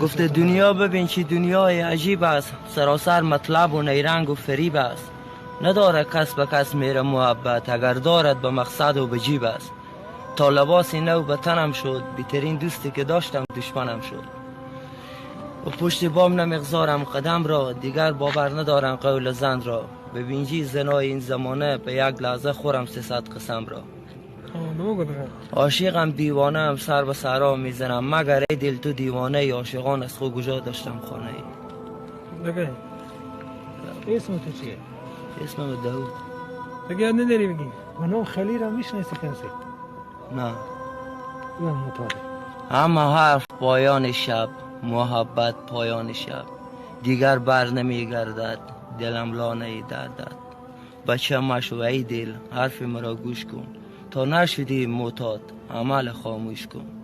گفته دنیا ببین چی دنیای عجیب است، سراسر مطلب و نیرنگ و فریب است. نداره کس به کس میره محبت، اگر دارد به مقصد و به جیب است. تا لباسی نو به تنم شد، بهترین دوستی که داشتم دشمنم شد. و پشت بام نمیگذارم قدم را، دیگر باور ندارم قول زن را. ببینجی زنای این زمانه، به یک لحظه خورم 300 قسم را. عاشقم دیوانه ام، سر به سرا میزنم، مگر ای دل تو دیوانه عاشقان از خود کجا داشتم خانه ای. بگه اسم تو چیه؟ اسمم داود. بگه نداری بگی به نام خلیل هم میشنیسی کنسی؟ نه. یا مطابق اما حرف پایان شب، محبت پایان شب، دیگر بر نمیگردد دلم لانه دردد. بچه مشو ای دل حرف مرا گوش کن، تا نشدی معتاد عمل خاموش کن.